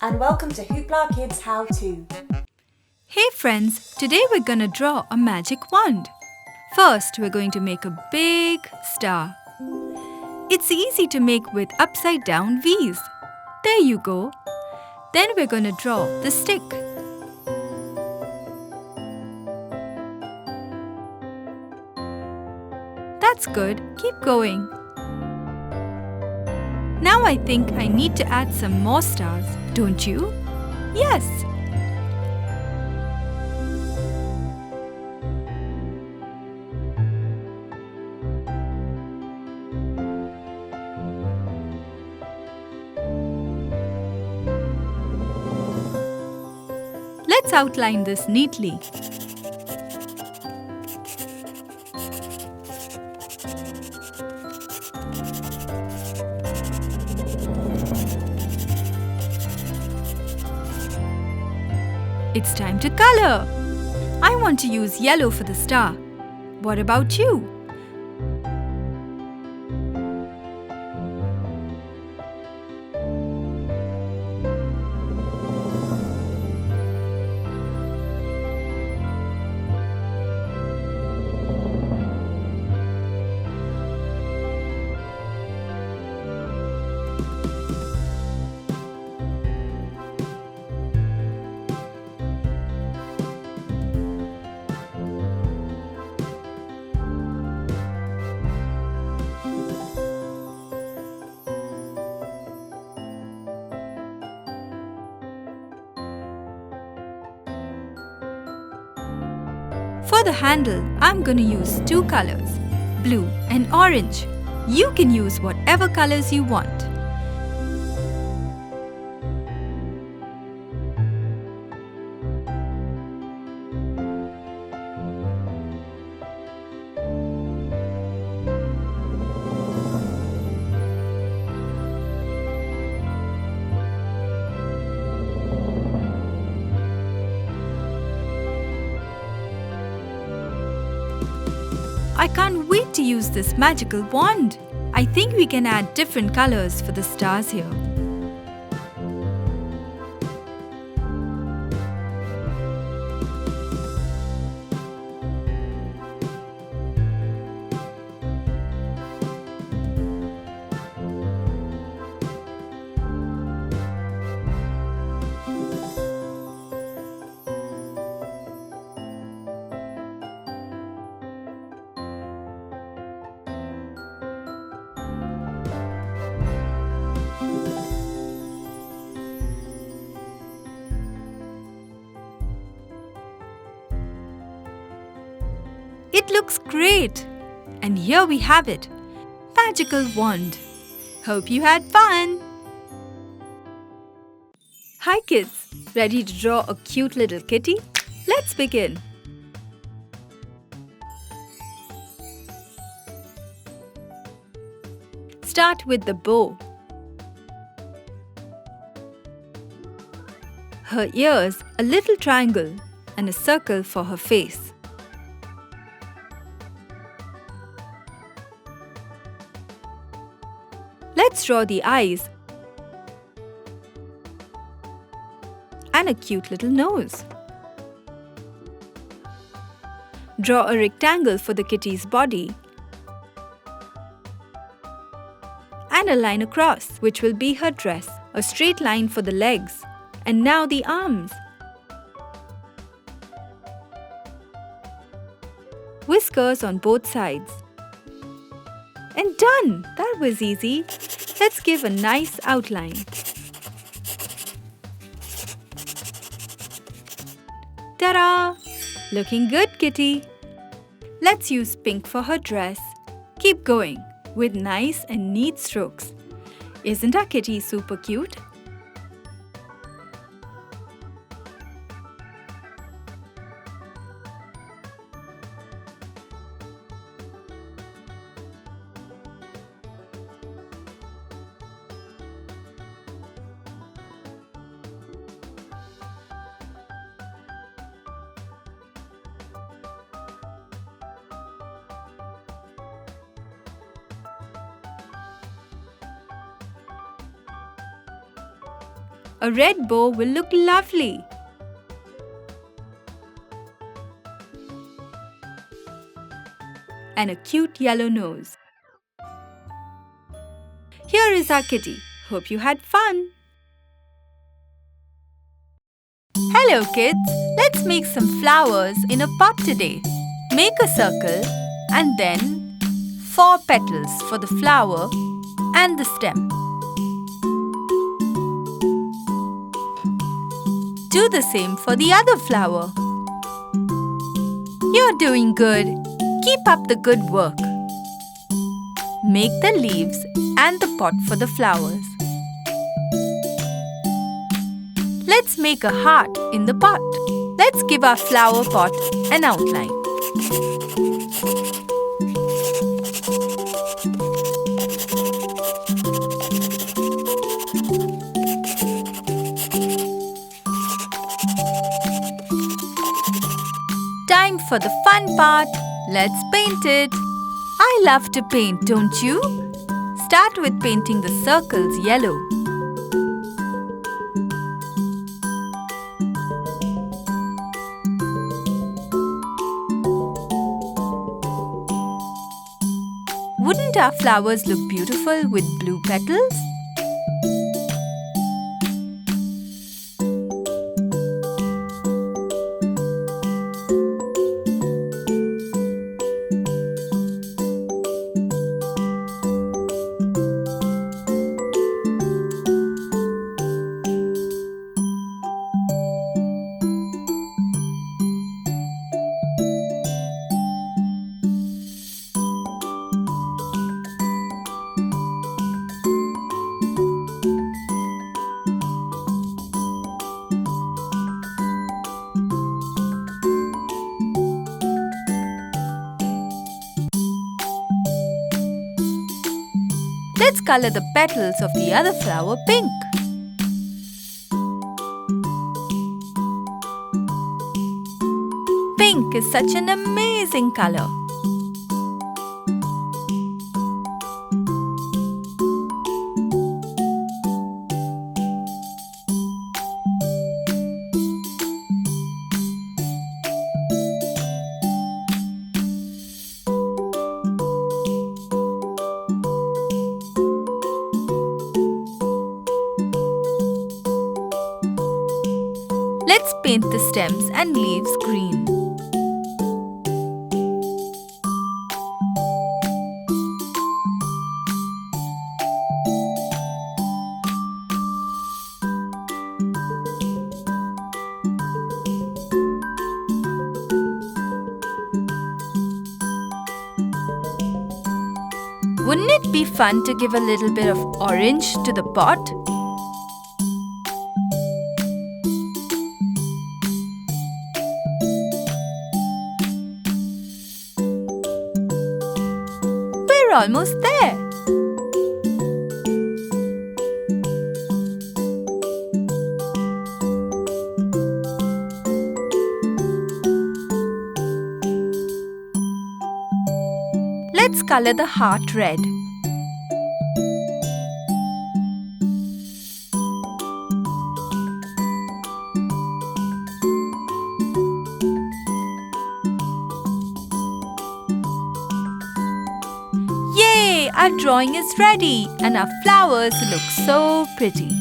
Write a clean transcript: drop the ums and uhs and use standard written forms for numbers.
and welcome to HooplaKidz How To. Hey friends, today we're gonna draw a magic wand. First, we're going to make a big star. It's easy to make with upside down V's. There you go. Then we're gonna draw the stick. That's good. Keep going. Now I think I need to add some more stars, don't you? Yes. Let's outline this neatly. It's time to color. I want to use yellow for the star. What about you? For the handle, I'm going to use two colors, blue and orange. You can use whatever colors you want. I can't wait to use this magical wand. I think we can add different colors for the stars here. It looks great! And here we have it, magical wand. Hope you had fun! Hi kids, ready to draw a cute little kitty? Let's begin! Start with the bow. Her ears, a little triangle and a circle for her face. Let's draw the eyes and a cute little nose. Draw a rectangle for the kitty's body and a line across, which will be her dress. A straight line for the legs. And now the arms. Whiskers on both sides. And done! That was easy. Let's give a nice outline. Ta-da! Looking good, kitty. Let's use pink for her dress. Keep going with nice and neat strokes. Isn't our kitty super cute? A red bow will look lovely. And a cute yellow nose. Here is our kitty. Hope you had fun. Hello kids, let's make some flowers in a pot today. Make a circle and then 4 petals for the flower and the stem. Do the same for the other flower. You're doing good. Keep up the good work. Make the leaves and the pot for the flowers. Let's make a heart in the pot. Let's give our flower pot an outline. Time for the fun part. Let's paint it. I love to paint, don't you? Start with painting the circles yellow. Wouldn't our flowers look beautiful with blue petals? Let's color the petals of the other flower pink. Pink is such an amazing color. Let's paint the stems and leaves green. Wouldn't it be fun to give a little bit of orange to the pot? We're almost there. Let's color the heart red. Yay! Our drawing is ready and our flowers look so pretty.